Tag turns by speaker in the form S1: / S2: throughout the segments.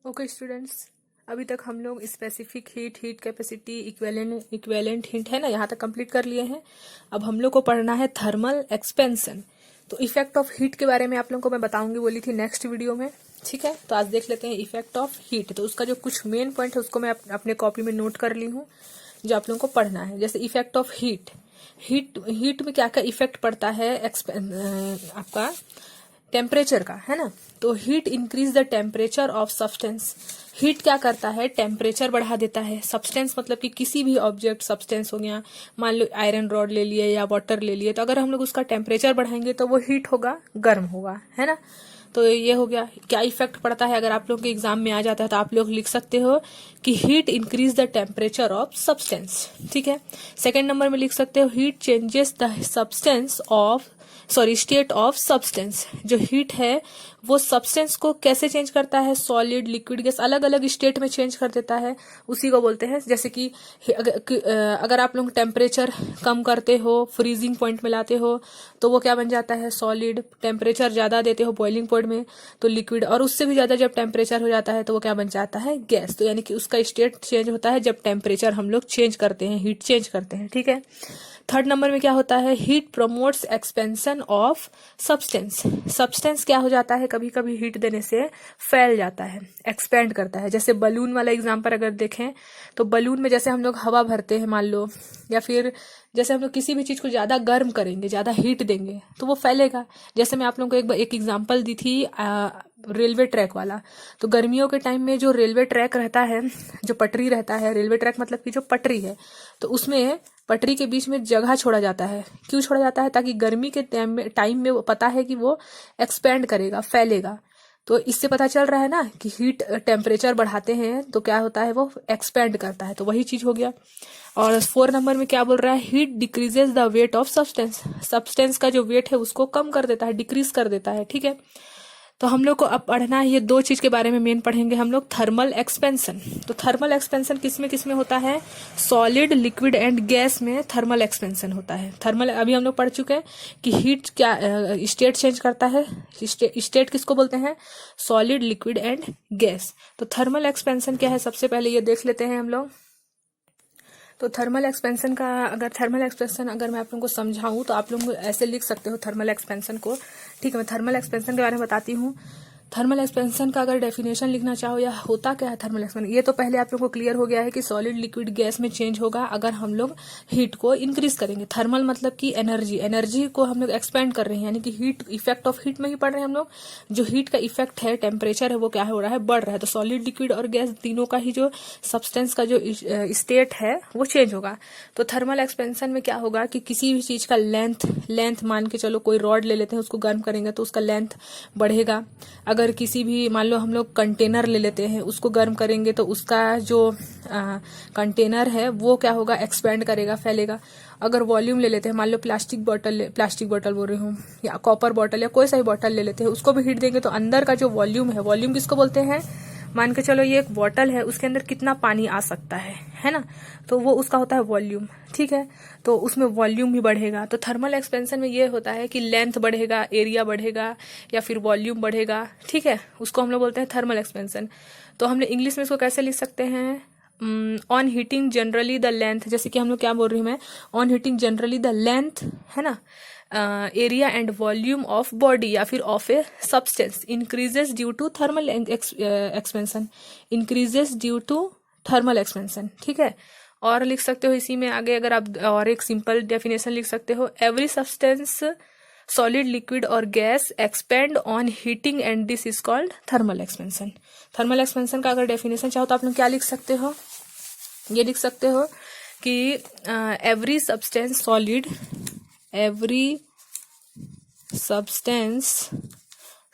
S1: Okay students, अभी तक हम लोग specific heat, heat capacity, equivalent heat है ना, यहाँ तक कंप्लीट कर लिए हैं। अब हम लोग को पढ़ना है थर्मल एक्सपेंशन। तो इफेक्ट ऑफ हीट के बारे में आप लोगों को मैं बताऊंगी, बोली थी नेक्स्ट वीडियो में। ठीक है, तो आज देख लेते हैं इफेक्ट ऑफ हीट। तो उसका जो कुछ मेन पॉइंट है उसको मैं अपने कॉपी में नोट कर ली हूँ, जो आप लोगों को पढ़ना है। जैसे इफेक्ट ऑफ हीट, हीट में क्या क्या इफेक्ट पड़ता है आपका टेम्परेचर का, है ना। तो heat increase the temperature of substance. Heat क्या करता है, टेम्परेचर बढ़ा देता है। सब्सटेंस मतलब कि किसी भी ऑब्जेक्ट, सब्सटेंस हो गया, मान लो आयरन रॉड ले लिए या वाटर ले लिए, तो अगर हम लोग उसका टेम्परेचर बढ़ाएंगे तो वो हीट होगा, गर्म होगा, है ना। तो ये हो गया। क्या इफेक्ट पड़ता है, अगर आप लोग के एग्जाम में आ जाता है तो आप लोग लिख सकते हो कि heat increase the temperature of substance. ठीक है। सेकेंड नंबर में लिख सकते हो heat changes the substance of state of substance. जो हीट है वो सब्सटेंस को कैसे चेंज करता है, सॉलिड, लिक्विड, गैस, अलग अलग स्टेट में चेंज कर देता है। उसी को बोलते हैं, जैसे कि अगर आप लोग टेम्परेचर कम करते हो, फ्रीजिंग पॉइंट में लाते हो, तो वो क्या बन जाता है, सॉलिड। टेम्परेचर ज्यादा देते हो बॉइलिंग पॉइंट में तो लिक्विड, और उससे भी ज्यादा जब टेम्परेचर हो जाता है तो वो क्या बन जाता है, गैस। तो यानी कि उसका स्टेट चेंज होता है जब टेम्परेचर हम लोग चेंज करते हैं, हीट चेंज करते हैं। ठीक है। थर्ड नंबर में क्या होता है, heat promotes expansion of substance. Substance क्या हो जाता है, कभी कभी हीट देने से फैल जाता है, एक्सपेंड करता है। जैसे बलून वाला एग्जांपल अगर देखें तो बलून में जैसे हम लोग हवा भरते हैं मान लो, या फिर जैसे हम लोग किसी भी चीज को ज्यादा गर्म करेंगे, ज्यादा हीट देंगे तो वो फैलेगा। जैसे मैं आप लोगों को एक एग्जांपल दी थी रेलवे ट्रैक वाला। तो गर्मियों के टाइम में जो रेलवे ट्रैक रहता है, जो पटरी रहता है, रेलवे ट्रैक मतलब कि जो पटरी है, तो उसमें पटरी के बीच में जगह छोड़ा जाता है। क्यों छोड़ा जाता है, ताकि गर्मी के टाइम में वो पता है कि वो एक्सपेंड करेगा, फैलेगा। तो इससे पता चल रहा है ना कि हीट टेम्परेचर बढ़ाते हैं तो क्या होता है, वो एक्सपेंड करता है। तो वही चीज हो गया। और 4 नंबर में क्या बोल रहा है, heat decreases the weight of substance. Substance का जो वेट है उसको कम कर देता है, डिक्रीज कर देता है। ठीक है। तो हम लोग को अब पढ़ना है, ये दो चीज के बारे में मेन पढ़ेंगे हम लोग, थर्मल एक्सपेंशन। तो थर्मल एक्सपेंशन किसमें होता है, सॉलिड, लिक्विड एंड गैस में थर्मल एक्सपेंशन होता है। थर्मल अभी हम लोग पढ़ चुके हैं कि हीट क्या स्टेट चेंज करता है। स्टेट किसको बोलते हैं, सॉलिड, लिक्विड एंड गैस। तो थर्मल एक्सपेंशन क्या है, सबसे पहले ये देख लेते हैं हम लोग। तो थर्मल एक्सपेंशन अगर मैं आप लोगों को समझाऊं तो आप लोग ऐसे लिख सकते हो थर्मल एक्सपेंशन को। ठीक है, मैं थर्मल एक्सपेंशन के बारे में बताती हूँ। थर्मल एक्सपेंशन का अगर डेफिनेशन लिखना चाहो या होता क्या है थर्मल एक्सपेंशन, ये तो पहले आप लोगों को क्लियर हो गया है कि सॉलिड, लिक्विड, गैस में चेंज होगा अगर हम लोग हीट को इंक्रीज करेंगे। थर्मल मतलब कि एनर्जी को हम लोग एक्सपेंड कर रहे हैं, यानी कि हीट, इफेक्ट ऑफ हीट में ही पढ़ रहे हैं हम लोग। जो हीट का इफेक्ट है, टेम्परेचर है, वो क्या हो रहा है, बढ़ रहा है। तो सॉलिड, लिक्विड और गैस तीनों का ही जो सब्सटेंस का जो स्टेट है वो चेंज होगा। तो थर्मल एक्सपेंशन में क्या होगा कि किसी भी चीज का लेंथ मान के चलो, कोई रॉड ले लेते हैं, उसको गर्म करेंगे तो उसका लेंथ बढ़ेगा। अगर किसी भी, मान लो हम लोग कंटेनर ले लेते हैं, उसको गर्म करेंगे तो उसका जो कंटेनर है वो क्या होगा, एक्सपेंड करेगा, फैलेगा। अगर वॉल्यूम ले लेते हैं, मान लो प्लास्टिक बॉटल बोल रही हूँ, या कॉपर बॉटल या कोई सा भी बॉटल ले लेते हैं, उसको भी हीट देंगे तो अंदर का जो वॉल्यूम है, वॉल्यूम किसको बोलते हैं, मान के चलो ये एक बॉटल है, उसके अंदर कितना पानी आ सकता है ना, तो वो उसका होता है वॉल्यूम। ठीक है। तो उसमें वॉल्यूम भी बढ़ेगा। तो थर्मल एक्सपेंशन में ये होता है कि लेंथ बढ़ेगा, एरिया बढ़ेगा, या फिर वॉल्यूम बढ़ेगा। ठीक है, उसको हम लोग बोलते हैं थर्मल एक्सपेंशन। तो हमने इंग्लिश में इसको कैसे लिख सकते हैं, on heating generally the length, जैसे कि हम लोग क्या बोल रही हूँ मैं, on heating generally the length, है ना, area and volume of body या फिर of a substance increases due to thermal expansion, increases due to thermal expansion. ठीक है। और लिख सकते हो इसी में आगे, अगर आप और एक सिंपल डेफिनेशन लिख सकते हो, एवरी सब्सटेंस, सॉलिड, लिक्विड और gas expand on heating and this is called thermal expansion. Thermal expansion का अगर डेफिनेशन चाहो तो आप लोग क्या लिख सकते हो, ये लिख सकते हो कि every substance solid, every substance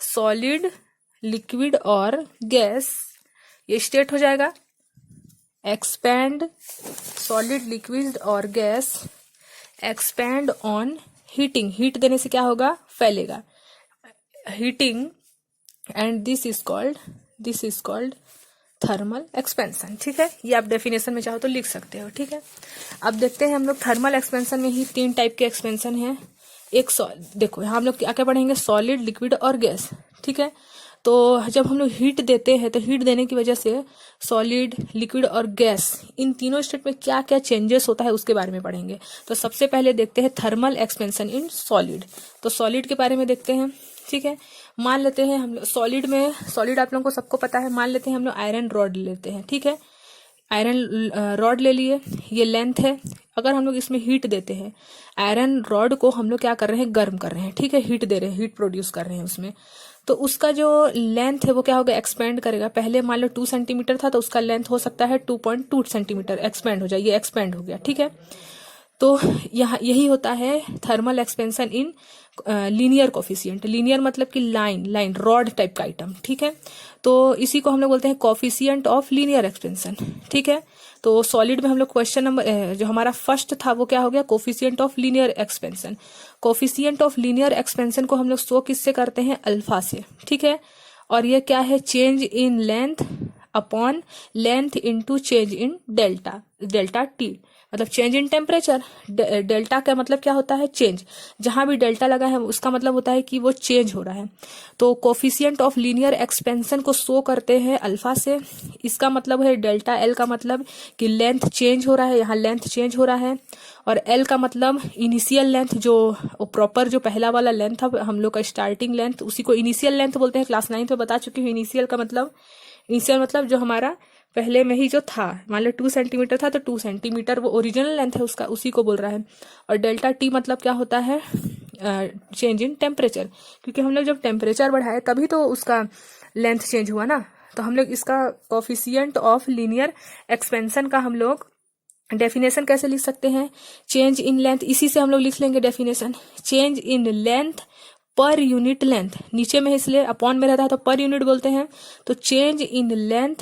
S1: solid, liquid और गैस, ये स्टेट हो जाएगा, एक्सपेंड, सॉलिड, लिक्विड और gas expand on heating, heat देने से क्या होगा, फैलेगा, heating, and this is called thermal expansion. ठीक है, ये आप डेफिनेशन में चाहो तो लिख सकते हो। ठीक है। अब देखते हैं हम लोग थर्मल एक्सपेंशन में ही 3 टाइप के एक्सपेंशन है। एक देखो यहाँ हम लोग क्या क्या पढ़ेंगे, सॉलिड, लिक्विड और गैस। ठीक है। तो जब हम लोग हीट देते हैं तो हीट देने की वजह से सॉलिड, लिक्विड और गैस, इन तीनों स्टेट में क्या क्या चेंजेस होता है उसके बारे में पढ़ेंगे। तो सबसे पहले देखते हैं थर्मल एक्सपेंशन इन सॉलिड। तो सॉलिड के बारे में देखते हैं, ठीक है। मान लेते हैं हम लोग सॉलिड आप लोगों को सबको पता है, मान लेते हैं हम लोग आयरन रॉड लेते हैं, ठीक है। आयरन रॉड ले लिए, ये लेंथ है। अगर हम लोग इसमें हीट देते हैं, आयरन रॉड को हम लोग क्या कर रहे हैं, गर्म कर रहे हैं, ठीक है, हीट दे रहे हैं, हीट प्रोड्यूस कर रहे हैं उसमें, तो उसका जो लेंथ है वो क्या होगा, एक्सपेंड करेगा। पहले मान लो 2 सेंटीमीटर था तो उसका लेंथ हो सकता है 2.2 सेंटीमीटर, एक्सपेंड हो जाए, ये एक्सपेंड हो गया, ठीक है। तो यहाँ यही होता है thermal expansion in linear coefficient. Linear मतलब कि लाइन रॉड टाइप का आइटम, ठीक है। तो इसी को हम लोग बोलते हैं कोफिशिएंट ऑफ लीनियर एक्सपेंशन, ठीक है। तो सॉलिड में हम लोग क्वेश्चन नंबर जो हमारा फर्स्ट था वो क्या हो गया, coefficient of linear expansion. Coefficient of linear expansion को हम लोग शो किससे करते हैं, अल्फा से, ठीक है। और ये क्या है, change in length upon length into change in delta T, मतलब चेंज इन टेम्परेचर। डेल्टा का मतलब क्या होता है, चेंज। जहां भी डेल्टा लगा है उसका मतलब होता है कि वो चेंज हो रहा है। तो कोफिशिएंट ऑफ लीनियर एक्सपेंशन को शो करते हैं अल्फा से। इसका मतलब है डेल्टा एल का मतलब कि लेंथ चेंज हो रहा है, यहाँ लेंथ चेंज हो रहा है। और एल का मतलब इनिशियल लेंथ, जो प्रॉपर जो पहला वाला लेंथ था हम लोग का स्टार्टिंग लेंथ, उसी को इनिशियल लेंथ बोलते हैं। क्लास 9 में बता चुकी हूँ इनिशियल मतलब जो हमारा पहले में ही जो था, मान लो 2 सेंटीमीटर था तो 2 सेंटीमीटर वो ओरिजिनल लेंथ है उसका, उसी को बोल रहा है। और डेल्टा टी मतलब क्या होता है, चेंज इन टेम्परेचर, क्योंकि हम लोग जब टेम्परेचर बढ़ाए तभी तो उसका लेंथ चेंज हुआ ना। तो हम लोग इसका कोफिशिएंट ऑफ लीनियर एक्सपेंशन का हम लोग डेफिनेशन कैसे लिख सकते हैं, चेंज इन लेंथ, इसी से हम लोग लिख लेंगे definition, change in length per unit length, नीचे में इसलिए अपॉन में रहता है तो पर यूनिट बोलते हैं। तो चेंज इन लेंथ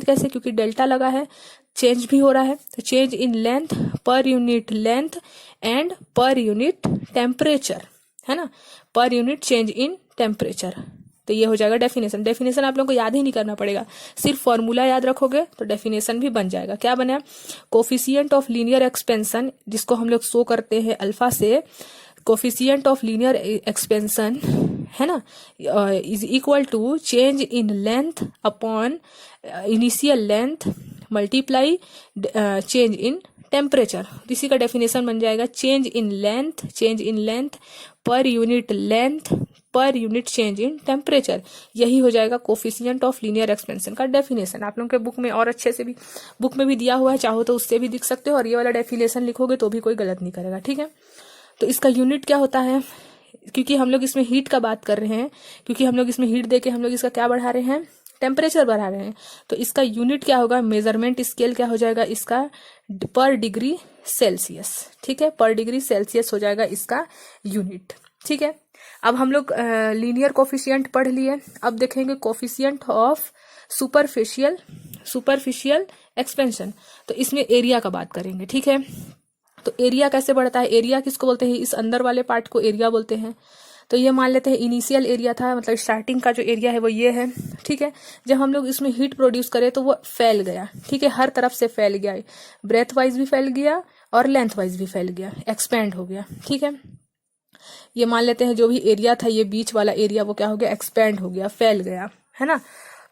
S1: कैसे, क्योंकि डेल्टा लगा है, चेंज भी हो रहा है, तो change in length per unit length and per unit temperature, है ना, पर यूनिट चेंज इन टेम्परेचर। तो ये हो जाएगा डेफिनेशन आप लोगों को याद ही नहीं करना पड़ेगा, सिर्फ फॉर्मूला याद रखोगे तो डेफिनेशन भी बन जाएगा। क्या बना, कोफिशिएंट ऑफ लीनियर एक्सपेंशन, जिसको हम लोग शो करते हैं अल्फा से, कोफिशिएंट ऑफ लीनियर एक्सपेंशन, है ना, is equal to change in length upon initial length multiply change in temperature. इसी का डेफिनेशन बन जाएगा change in length per unit length per unit change in temperature. यही हो जाएगा कोफिशिएंट ऑफ लीनियर एक्सपेंशन का डेफिनेशन। आप लोगों के बुक में और अच्छे से भी बुक में भी दिया हुआ है, चाहो तो उससे भी दिख सकते हो, और ये वाला डेफिनेशन लिखोगे तो भी कोई गलत नहीं करेगा, ठीक है। तो इसका यूनिट क्या होता है, क्योंकि हम लोग इसमें हीट का बात कर रहे हैं, क्योंकि हम लोग इसमें हीट देके हम लोग इसका क्या बढ़ा रहे हैं, टेम्परेचर बढ़ा रहे हैं, तो इसका यूनिट क्या होगा, मेजरमेंट स्केल क्या हो जाएगा इसका, पर डिग्री सेल्सियस, ठीक है, पर डिग्री सेल्सियस हो जाएगा इसका यूनिट, ठीक है। अब हम लोग लीनियर कोफिशिएंट पढ़ लिए, अब देखेंगे कोफिशिएंट ऑफ सुपरफिशियल एक्सपेंशन। तो इसमें एरिया का बात करेंगे, ठीक है। तो एरिया कैसे बढ़ता है, एरिया किसको बोलते हैं, इस अंदर वाले पार्ट को एरिया बोलते हैं। तो ये मान लेते हैं इनिशियल एरिया था, मतलब स्टार्टिंग का जो एरिया है वो ये है, ठीक है। जब हम लोग इसमें हीट प्रोड्यूस करें तो वो फैल गया, ठीक है, हर तरफ से फैल गया, ब्रेथ वाइज भी फैल गया और लेंथ वाइज भी फैल गया, एक्सपेंड हो गया, ठीक है। ये मान लेते हैं जो भी एरिया था, ये बीच वाला एरिया वो क्या हो गया, एक्सपेंड हो गया, फैल गया, है ना।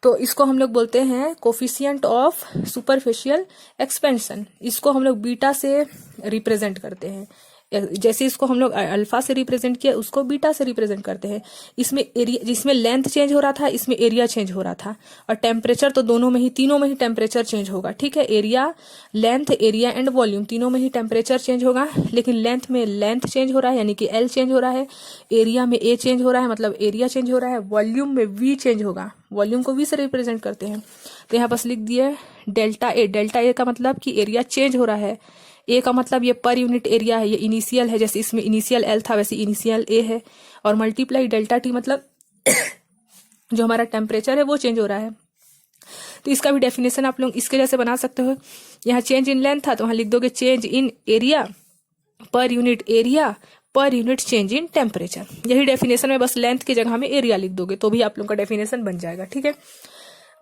S1: तो इसको हम लोग बोलते हैं कोफिशिएंट ऑफ सुपरफिशियल एक्सपेंशन। इसको हम लोग बीटा से रिप्रेजेंट करते हैं, जैसे इसको हम लोग अल्फा से रिप्रेजेंट किया, उसको बीटा से रिप्रेजेंट करते हैं। इसमें एरिया, जिसमें लेंथ चेंज हो रहा था, इसमें एरिया चेंज हो रहा था, और टेम्परेचर तो तीनों में ही टेम्परेचर चेंज होगा, ठीक है। Area, length, area and volume तीनों में ही टेम्परेचर चेंज होगा, लेकिन लेंथ में लेंथ चेंज हो रहा है, यानी कि एल चेंज हो रहा है, एरिया में ए चेंज हो रहा है, मतलब एरिया चेंज हो रहा है, वॉल्यूम में वी चेंज होगा, वॉल्यूम को वी से रिप्रेजेंट करते हैं। तो यहाँ बस लिख दिए डेल्टा ए का मतलब कि एरिया चेंज हो रहा है, ए का मतलब ये पर यूनिट एरिया है, ये इनिशियल है, जैसे इसमें इनिशियल एल था वैसे इनिशियल ए है, और मल्टीप्लाई डेल्टा टी मतलब जो हमारा टेम्परेचर है वो चेंज हो रहा है। तो इसका भी डेफिनेशन आप लोग इसके जैसे बना सकते हो, यहाँ चेंज इन लेंथ था तो वहां लिख दोगे चेंज इन एरिया पर यूनिट चेंज इन टेम्परेचर। यही डेफिनेशन में बस लेंथ की जगह में एरिया लिख दोगे तो भी आप लोगों का डेफिनेशन बन जाएगा, ठीक है।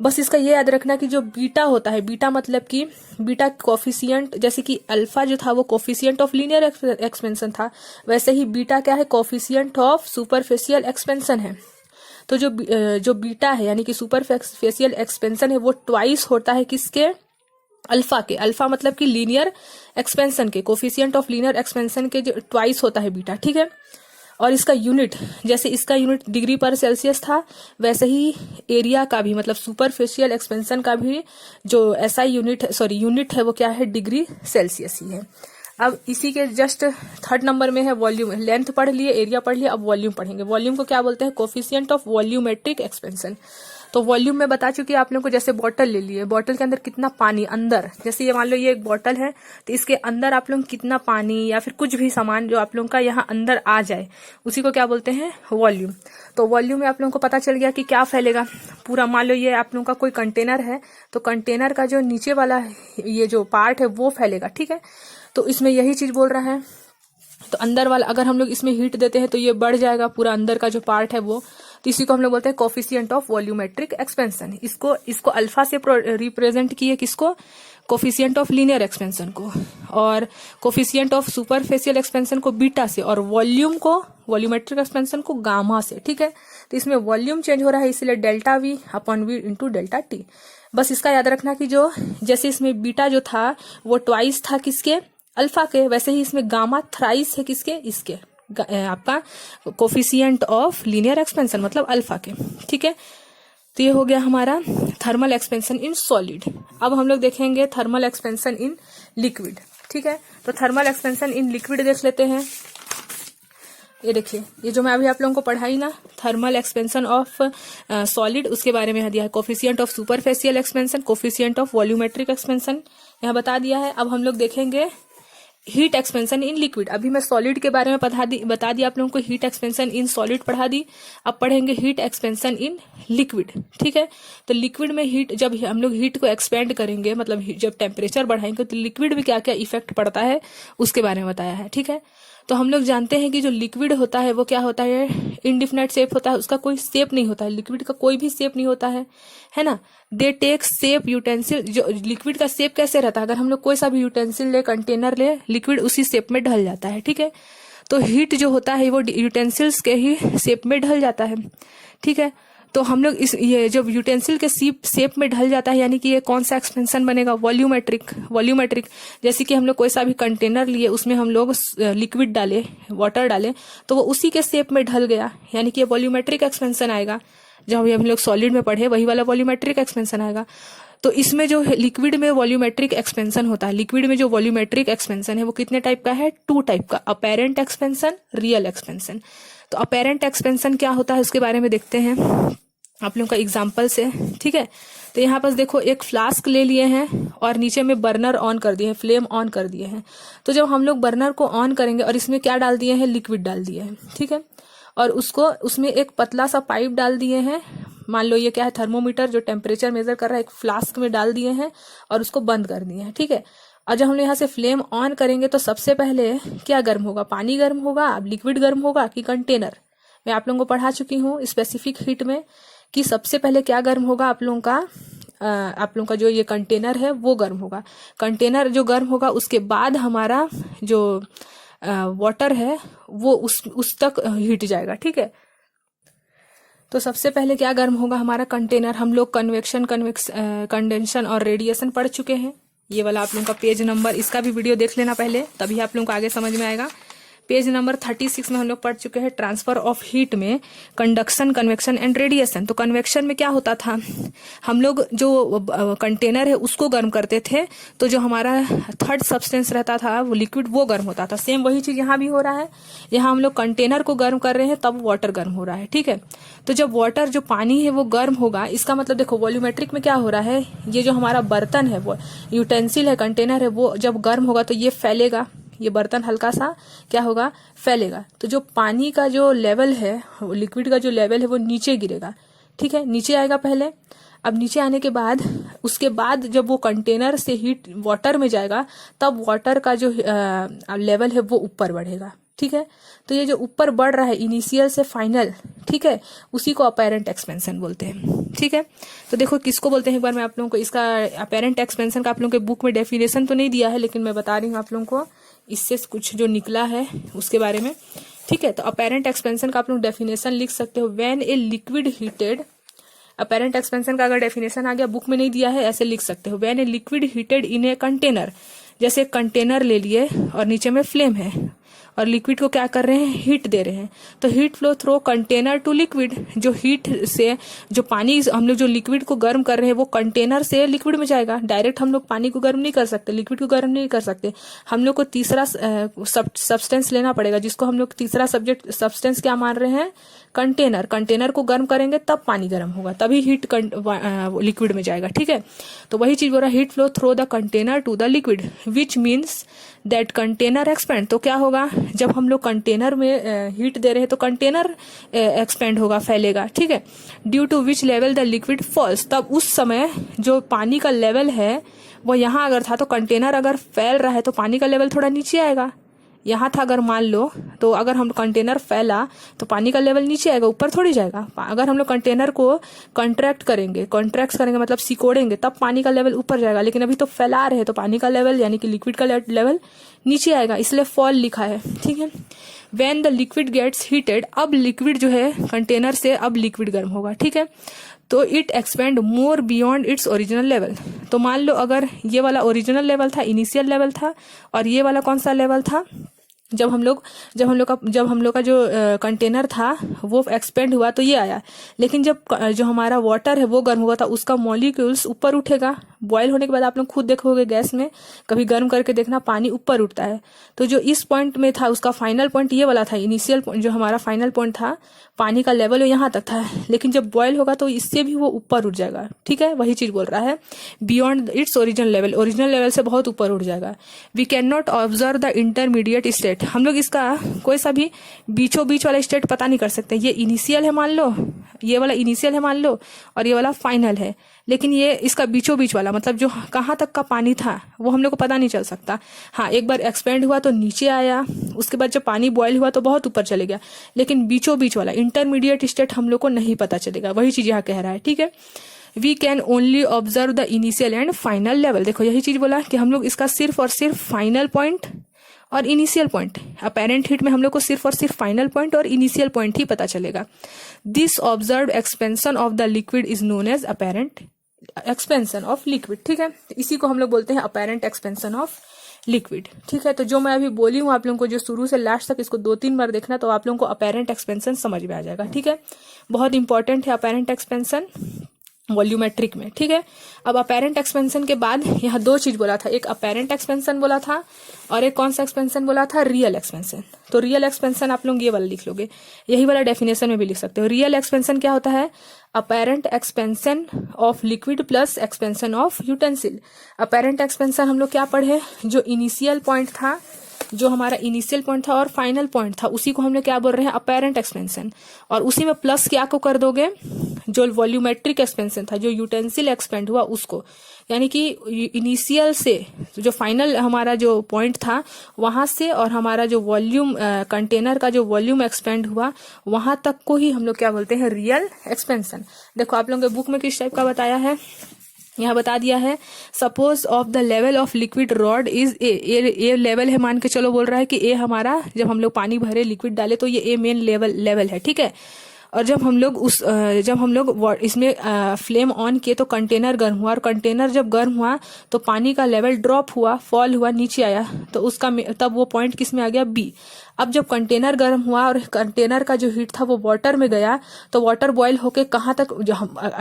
S1: बस इसका ये याद रखना कि जो बीटा होता है, बीटा मतलब कि बीटा कोफिशिएंट, जैसे कि अल्फा जो था वो कोफिशिएंट ऑफ लीनियर एक्सपेंशन था, वैसे ही बीटा क्या है, कोफिशिएंट ऑफ सुपरफिशियल एक्सपेंशन है। तो जो बीटा है यानी कि सुपरफेशियल एक्सपेंशन है वो ट्वाइस होता है किसके, अल्फा के। अल्फा मतलब कि लीनियर एक्सपेंशन के, कोफिशिएंट ऑफ लीनियर एक्सपेंशन के जो ट्वाइस होता है बीटा, ठीक है। और इसका यूनिट, जैसे इसका यूनिट डिग्री पर सेल्सियस था, वैसे ही एरिया का भी, मतलब सुपरफिशियल एक्सपेंशन का भी जो एसआई यूनिट है वो क्या है, डिग्री सेल्सियस ही है। अब इसी के जस्ट थर्ड नंबर में है वॉल्यूम। लेंथ पढ़ लिए, एरिया पढ़ लिए, अब वॉल्यूम पढ़ेंगे। वॉल्यूम को क्या बोलते हैं, कोफिशिएंट ऑफ वॉल्यूमेट्रिक एक्सपेंशन। तो वॉल्यूम में बता चुकी है आप लोगों को, जैसे बॉटल ले लिए, बॉटल के अंदर कितना पानी अंदर, जैसे ये मान लो ये एक बॉटल है, तो इसके अंदर आप लोग कितना पानी या फिर कुछ भी सामान जो आप लोगों का यहाँ अंदर आ जाए, उसी को क्या बोलते हैं, वॉल्यूम। तो वॉल्यूम में आप लोगों को पता चल गया कि क्या फैलेगा पूरा। मान लो ये आप लोगों का कोई कंटेनर है, तो कंटेनर का जो नीचे वाला ये जो पार्ट है वो फैलेगा, ठीक है। तो इसमें यही चीज बोल रहा है। तो अंदर वाला अगर हम लोग इसमें हीट देते हैं तो ये बढ़ जाएगा पूरा अंदर का जो पार्ट है वो। तो इसी को हम लोग बोलते हैं कोफिशिएंट ऑफ वॉल्यूमेट्रिक एक्सपेंशन। इसको अल्फा से रिप्रेजेंट किए, किसको, कोफिशिएंट ऑफ लीनियर एक्सपेंशन को, और कोफिशिएंट ऑफ सुपरफेशियल एक्सपेंशन को बीटा से, और वॉल्यूम को, वॉल्यूमेट्रिक एक्सपेंशन को गामा से, ठीक है। तो इसमें वॉल्यूम चेंज हो रहा है, इसलिए delta V upon V into delta T. बस इसका याद रखना कि जो जैसे इसमें बीटा जो था वो ट्वाइस था किसके, अल्फा के, वैसे ही इसमें गामा थ्राइस है किसके, इसके आपका कोफिशिएंट ऑफ लीनियर एक्सपेंशन मतलब अल्फा के, ठीक है। तो ये हो गया हमारा थर्मल एक्सपेंशन इन सॉलिड। अब हम लोग देखेंगे थर्मल एक्सपेंशन इन लिक्विड, ठीक है। तो थर्मल एक्सपेंशन इन लिक्विड देख लेते हैं। ये देखिए, ये जो मैं अभी आप लोगों को पढ़ाई ना, थर्मल एक्सपेंशन ऑफ सॉलिड, उसके बारे में दिया है। Coefficient of superficial expansion, coefficient of volumetric expansion यहाँ बता दिया है। अब हम लोग देखेंगे हीट एक्सपेंशन इन लिक्विड। अभी मैं सॉलिड के बारे में बता दिया आप लोगों को, हीट एक्सपेंशन इन सॉलिड पढ़ा दी। अब पढ़ेंगे हीट एक्सपेंशन इन लिक्विड, ठीक है। तो लिक्विड में हीट, जब हम लोग हीट को एक्सपेंड करेंगे, मतलब जब टेम्परेचर बढ़ाएंगे, तो लिक्विड में क्या क्या इफेक्ट पड़ता है उसके बारे में बताया है, ठीक है। तो हम लोग जानते हैं कि जो लिक्विड होता है वो क्या होता है, इनडिफिनाइट शेप होता है, उसका कोई शेप नहीं होता है, लिक्विड का कोई भी शेप नहीं होता है ना। दे टेक शेप यूटेंसिल, जो लिक्विड का शेप कैसे रहता है, अगर हम लोग कोई सा भी यूटेंसिल ले, कंटेनर ले, लिक्विड उसी शेप में ढल जाता है, ठीक है। तो हीट जो होता है वो यूटेंसिल्स के ही शेप में ढल जाता है, ठीक है। तो हम लोग ये जब यूटेंसिल के शेप में ढल जाता है, यानी कि ये कौन सा एक्सपेंशन बनेगा, वॉल्यूमेट्रिक। जैसे कि हम लोग कोई सा भी कंटेनर लिए, उसमें हम लोग लिक्विड डाले, वाटर डाले, तो वो उसी के शेप में ढल गया, यानी कि ये वॉल्यूमेट्रिक एक्सपेंशन आएगा। जब अभी हम लोग सॉलिड में पढ़े वही वाला वॉल्यूमेट्रिक एक्सपेंशन आएगा। तो इसमें जो लिक्विड में वॉल्यूमेट्रिक एक्सपेंशन होता है, लिक्विड में जो वॉल्यूमेट्रिक एक्सपेंशन है वो कितने टाइप का है, 2 टाइप का, अपेरेंट एक्सपेंशन, रियल एक्सपेंशन। तो अपेरेंट एक्सपेंशन क्या होता है उसके बारे में देखते हैं आप लोगों का एग्जाम्पल से, ठीक है। तो यहाँ पर देखो, एक फ्लास्क ले लिए हैं और नीचे में बर्नर ऑन कर दिए हैं, फ्लेम ऑन कर दिए हैं। तो जब हम लोग बर्नर को ऑन करेंगे और इसमें क्या डाल दिए हैं, लिक्विड डाल दिए हैं, ठीक है। और उसमें एक पतला सा पाइप डाल दिए हैं, मान लो ये क्या है, थर्मोमीटर जो टेम्परेचर मेजर कर रहा है, एक फ्लास्क में डाल दिए हैं और उसको बंद कर दिए हैं, ठीक है। और जब हम यहाँ से फ्लेम ऑन करेंगे तो सबसे पहले क्या गर्म होगा, पानी गर्म होगा, अब लिक्विड गर्म होगा कि कंटेनर। मैं आप लोगों को पढ़ा चुकी हूँ स्पेसिफिक हीट में कि सबसे पहले क्या गर्म होगा, आप लोगों का जो ये कंटेनर है वो गर्म होगा। कंटेनर जो गर्म होगा उसके बाद हमारा जो वाटर है वो उस तक हीट जाएगा, ठीक है। तो सबसे पहले क्या गर्म होगा, हमारा कंटेनर। हम लोग कन्वेक्शन, कंडेंशन और रेडिएशन पढ़ चुके हैं। ये वाला आप लोगों का पेज नंबर, इसका भी वीडियो देख लेना पहले, तभी आप लोगों को आगे समझ में आएगा। पेज नंबर 36 में हम लोग पढ़ चुके हैं ट्रांसफर ऑफ हीट में कंडक्शन, कन्वेक्शन एंड रेडिएशन। तो कन्वेक्शन में क्या होता था, हम लोग जो कंटेनर है उसको गर्म करते थे, तो जो हमारा थर्ड सब्सटेंस रहता था वो लिक्विड, वो गर्म होता था। सेम वही चीज यहाँ भी हो रहा है, यहाँ हम लोग कंटेनर को गर्म कर रहे हैं तब वाटर गर्म हो रहा है, ठीक है। तो जब वाटर, जो पानी है वो गर्म होगा, इसका मतलब देखो वॉल्यूमेट्रिक में क्या हो रहा है, ये जो हमारा बर्तन है, वो यूटेंसिल है, कंटेनर है, वो जब गर्म होगा तो ये फैलेगा, ये बर्तन हल्का सा क्या होगा, फैलेगा। तो जो पानी का जो लेवल है, लिक्विड का जो लेवल है वो नीचे गिरेगा, ठीक है, नीचे आएगा पहले। अब नीचे आने के बाद, उसके बाद जब वो कंटेनर से हीट वाटर में जाएगा, तब वाटर का जो लेवल है वो ऊपर बढ़ेगा, ठीक है। तो ये जो ऊपर बढ़ रहा है इनिशियल से फाइनल, ठीक है, उसी को अपेरेंट एक्सपेंशन बोलते हैं, ठीक है। तो देखो किसको बोलते हैं, एक बार मैं आप लोगों को इसका अपेरेंट एक्सपेंशन का आप लोगों के बुक में डेफिनेशन तो नहीं दिया है, लेकिन मैं बता रही हूँ आप लोगों को, इससे कुछ जो निकला है उसके बारे में। ठीक है। तो अपेरेंट एक्सपेंशन का आप लोग डेफिनेशन लिख सकते हो, when a liquid heated, apparent expansion का अगर डेफिनेशन आ गया, बुक में नहीं दिया है, ऐसे लिख सकते हो, when a liquid heated in a container, जैसे कंटेनर ले लिए और नीचे में फ्लेम है और लिक्विड को क्या कर रहे हैं, हीट दे रहे हैं, तो heat flow through container to liquid, जो हीट से जो पानी हम लोग जो लिक्विड को गर्म कर रहे हैं वो कंटेनर से लिक्विड में जाएगा। डायरेक्ट हम लोग पानी को गर्म नहीं कर सकते, लिक्विड को गर्म नहीं कर सकते, हम लोग को तीसरा सब्सटेंस लेना पड़ेगा, जिसको हम लोग तीसरा सब्सटेंस क्या मान रहे हैं, कंटेनर। कंटेनर को गर्म करेंगे तब पानी गर्म होगा, तभी हीट लिक्विड में जाएगा। ठीक है, तो वही चीज बोल रहा है, heat flow through the container to the liquid which means that container expand. तो क्या होगा, जब हम लोग कंटेनर में हीट दे रहे हैं तो कंटेनर एक्सपेंड होगा, फैलेगा। ठीक है, due to which level the liquid falls, तब उस समय जो पानी का लेवल है वो यहाँ अगर था तो कंटेनर अगर फैल रहा है तो पानी का लेवल थोड़ा नीचे आएगा। यहाँ था अगर मान लो, तो अगर हम कंटेनर फैला तो पानी का लेवल नीचे आएगा, ऊपर थोड़ी जाएगा। अगर हम लोग कंटेनर को कॉन्ट्रैक्ट करेंगे मतलब सिकोड़ेंगे, तब पानी का लेवल ऊपर जाएगा, लेकिन अभी तो फैला रहे हैं तो पानी का लेवल यानी कि लिक्विड का लेवल नीचे आएगा, इसलिए फॉल लिखा है। ठीक है, when the liquid gets heated, अब लिक्विड जो है कंटेनर से अब लिक्विड गर्म होगा। ठीक है, तो it expand more beyond its original level. तो मान लो अगर ये वाला ओरिजिनल लेवल था, इनिशियल लेवल था, और ये वाला कौन सा लेवल था, जब हम लोग का जो कंटेनर था वो एक्सपेंड हुआ तो ये आया, लेकिन जब जो हमारा वाटर है वो गर्म हुआ था, उसका मॉलिक्यूल्स ऊपर उठेगा। बॉयल होने के बाद आप लोग खुद देखोगे गैस में, कभी गर्म करके देखना, पानी ऊपर उठता है। तो जो इस पॉइंट में था उसका फाइनल पॉइंट ये वाला था, इनिशियल जो हमारा फाइनल पॉइंट था, पानी का लेवल यहाँ तक था, लेकिन जब बॉयल होगा तो इससे भी वो ऊपर उठ जाएगा। ठीक है, वही चीज बोल रहा है, beyond its original level, original level से बहुत ऊपर उठ जाएगा। We can not observe the intermediate state, हम लोग इसका कोई सा भी बीचों बीच वाला स्टेट पता नहीं कर सकते। ये इनिशियल है मान लो, ये वाला इनिशियल है मान लो, और ये वाला फाइनल है, लेकिन ये इसका बीचों बीच वाला मतलब जो कहाँ तक का पानी था वो हम लोग को पता नहीं चल सकता। हाँ, एक बार एक्सपेंड हुआ तो नीचे आया, उसके बाद जब पानी बॉयल हुआ तो बहुत ऊपर चले गया, लेकिन बीचों बीच वाला इंटरमीडिएट स्टेट हम लोग को नहीं पता चलेगा। वही चीज यहाँ कह रहा है। ठीक है, we can only observe the initial and final level. देखो यही चीज बोला कि हम लोग इसका सिर्फ और सिर्फ फाइनल पॉइंट और इनिशियल पॉइंट, अपेरेंट हीट में हम लोग को सिर्फ और सिर्फ फाइनल पॉइंट और इनिशियल पॉइंट ही पता चलेगा। This observe expansion of the liquid is known as apparent expansion of liquid. ठीक है, तो इसी को हम लोग बोलते हैं अपेरेंट एक्सपेंशन ऑफ लिक्विड। ठीक है, तो जो मैं अभी बोली हूँ आप लोगों को, जो शुरू से लास्ट तक इसको 2-3 बार देखना, तो आप लोगों को अपेरेंट एक्सपेंशन समझ में आ जाएगा। ठीक है, बहुत इंपॉर्टेंट है अपेरेंट एक्सपेंशन वॉल्यूमेट्रिक में। ठीक है, अब अपेरेंट एक्सपेंशन के बाद यहाँ 2 चीज बोला था, एक अपेरेंट एक्सपेंशन बोला था और एक कौन सा एक्सपेंशन बोला था, रियल एक्सपेंशन। तो रियल एक्सपेंशन आप लोग ये वाला लिख लोगे, यही वाला डेफिनेशन में भी लिख सकते हो। रियल एक्सपेंशन क्या होता है, apparent expansion of liquid plus expansion of utensil. Apparent expansion हम लोग क्या पढ़े, जो इनिशियल पॉइंट था, जो हमारा इनिशियल पॉइंट था और फाइनल पॉइंट था, उसी को हम लोग क्या बोल रहे हैं, अपेरेंट एक्सपेंशन। और उसी में प्लस क्या को कर दोगे, जो वॉल्यूमेट्रिक एक्सपेंशन था, जो यूटेंसिल एक्सपेंड हुआ उसको, यानी कि इनिशियल से जो फाइनल हमारा जो पॉइंट था वहां से, और हमारा जो वॉल्यूम कंटेनर का जो वॉल्यूम एक्सपेंड हुआ वहां तक को ही हम लोग क्या बोलते हैं, रियल एक्सपेंशन। देखो आप लोगों के बुक में किस टाइप का बताया है, यहाँ बता दिया है, suppose of the level of liquid rod is a level है, मान के चलो बोल रहा है कि ए हमारा, जब हम लोग पानी भरे लिक्विड डाले तो ये ए मेन लेवल है। ठीक है, और जब हम लोग इसमें फ्लेम ऑन किए तो कंटेनर गर्म हुआ, और कंटेनर जब गर्म हुआ तो पानी का लेवल ड्रॉप हुआ, फॉल हुआ, नीचे आया, तो उसका तब वो पॉइंट किस में आ गया, बी। अब जब कंटेनर गर्म हुआ और कंटेनर का जो हीट था वो वाटर में गया, तो वाटर बॉयल होके कहाँ तक, जो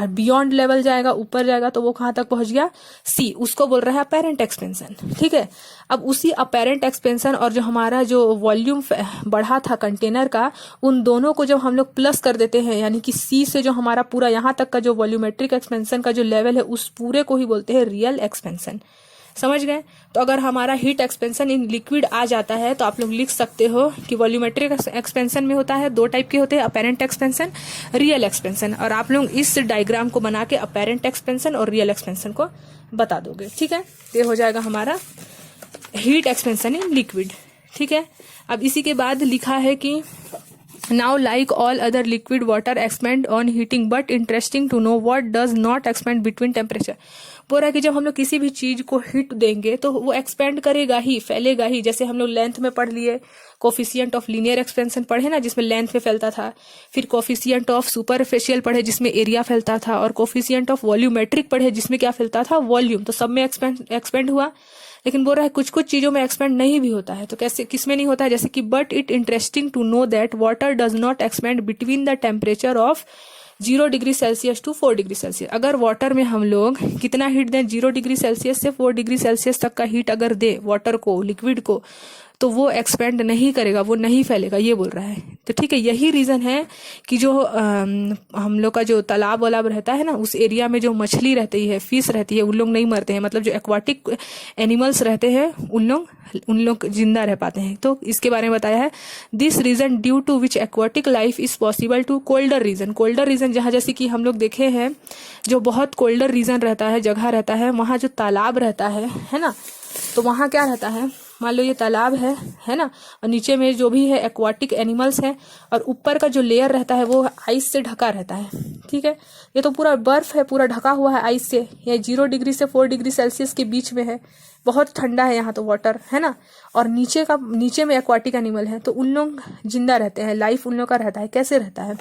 S1: बियॉन्ड लेवल जाएगा, ऊपर जाएगा, तो वो कहाँ तक पहुंच गया, सी। उसको बोल रहा है अपेरेंट एक्सपेंशन। ठीक है, अब उसी अपेरेंट एक्सपेंशन और जो हमारा जो वॉल्यूम बढ़ा था कंटेनर का, उन दोनों को जब हम लोग प्लस कर देते हैं, यानी कि सी से जो हमारा पूरा यहाँ तक का जो वॉल्यूमेट्रिक एक्सपेंशन का जो लेवल है, उस पूरे को ही बोलते हैं रियल एक्सपेंशन। समझ गए? तो अगर हमारा हीट एक्सपेंशन इन लिक्विड आ जाता है तो आप लोग लिख सकते हो कि वॉल्यूमेट्रिक एक्सपेंशन में होता है, 2 टाइप के होते हैं, अपेरेंट एक्सपेंशन, रियल एक्सपेंशन। और आप लोग इस डायग्राम को बना के अपेरेंट एक्सपेंशन और रियल एक्सपेंशन को बता दोगे। ठीक है, ये हो जाएगा हमारा हीट एक्सपेंशन इन लिक्विड। ठीक है, अब इसी के बाद लिखा है कि Now, like all other liquid, water expand on heating, but interesting to know what does not expand between temperature. बोल रहा है कि जब हम लोग किसी भी चीज को हीट देंगे तो वो एक्सपेंड करेगा ही, फैलेगा ही। जैसे हम लोग लेंथ में पढ़ लिए, कोफिशिएंट ऑफ लीनियर एक्सपेंशन पढ़े ना, जिसमें लेंथ में फैलता था। फिर कोफिशिएंट ऑफ सुपरफिशियल पढ़े, जिसमें एरिया फैलता था। और कोफिशिएंट ऑफ वॉल्यूमेट्रिक पढ़े, जिसमें क्या फैलता था, वॉल्यूम। तो सब में एक्सपेंड हुआ। लेकिन बोल रहा है कुछ कुछ चीजों में एक्सपेंड नहीं भी होता है। तो कैसे, किसमें नहीं होता है? जैसे कि but it interesting to know that water does not expand between the temperature of 0 degree celsius to 4 degree celsius. अगर वाटर में हम लोग कितना हीट दें, 0 डिग्री सेल्सियस से 4 डिग्री सेल्सियस तक का हीट अगर दे वाटर को, लिक्विड को, तो वो एक्सपेंड नहीं करेगा, वो नहीं फैलेगा, ये बोल रहा है। तो ठीक है, यही रीजन है कि जो हम लोग का जो तालाब वालाब रहता है ना, उस एरिया में जो मछली रहती है, फिश रहती है, उन लोग नहीं मरते हैं। मतलब जो एक्वाटिक एनिमल्स रहते हैं उन लोग जिंदा रह पाते हैं। तो इसके बारे में बताया है, this region due to which aquatic life is possible to colder region. Colder region जहाँ, जैसे कि हम लोग देखे हैं, जो बहुत कोल्डर रीजन रहता है, जगह रहता है, वहाँ जो तालाब रहता है ना, तो वहाँ क्या रहता है, मान लो ये तालाब है ना, और नीचे में जो भी है एक्वाटिक एनिमल्स हैं, और ऊपर का जो लेयर रहता है वो आइस से ढका रहता है। ठीक है, ये तो पूरा बर्फ है, पूरा ढका हुआ है आइस से। ये 0 डिग्री से 4 डिग्री सेल्सियस के बीच में है, बहुत ठंडा है यहाँ तो वाटर, है ना। और नीचे में एक्वाटिक एनिमल है, तो उन लोग जिंदा रहते हैं, लाइफ उन लोग का रहता है। कैसे रहता है,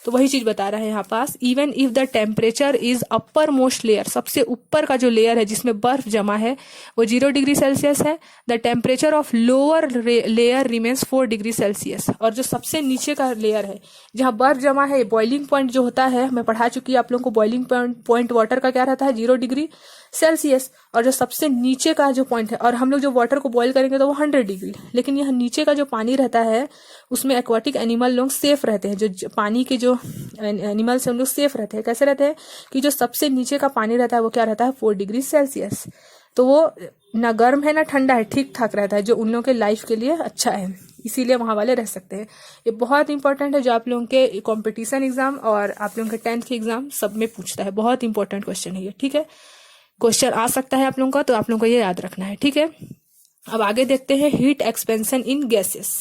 S1: तो वही चीज बता रहा है यहाँ पास। Even if the temperature is upper most layer, सबसे ऊपर का जो लेयर है जिसमें बर्फ जमा है वो 0 डिग्री सेल्सियस है। The temperature of lower layer remains 4 degree Celsius. और जो सबसे नीचे का लेयर है जहाँ बर्फ जमा है, बॉइलिंग पॉइंट जो होता है, मैं पढ़ा चुकी हूँ आप लोगों को, बॉइलिंग पॉइंट वाटर का क्या रहता है, 0 डिग्री सेल्सियस। और जो सबसे नीचे का जो पॉइंट है, और हम लोग जो वाटर को बॉईल करेंगे तो वो 100 डिग्री। लेकिन यह नीचे का जो पानी रहता है उसमें एक्वाटिक एनिमल लोग सेफ रहते हैं। जो पानी के जो एनिमल्स हैं उन लोग सेफ रहते हैं। कैसे रहते हैं कि जो सबसे नीचे का पानी रहता है वो क्या रहता है, 4 डिग्री सेल्सियस। तो वो ना गर्म है ना ठंडा है, ठीक ठाक रहता है, जो उन लोगों के लाइफ के लिए अच्छा है, इसीलिए वहां वाले रह सकते हैं। ये बहुत इंपॉर्टेंट है, जो आप लोगों के कॉम्पिटिशन एग्जाम और आप लोगों के 10th के एग्जाम सब में पूछता है। बहुत इंपॉर्टेंट क्वेश्चन है ये। ठीक है, क्वेश्चन आ सकता है आप लोगों का, तो आप लोगों को ये याद रखना है। ठीक है, अब आगे देखते हैं हीट एक्सपेंशन इन गैसेस।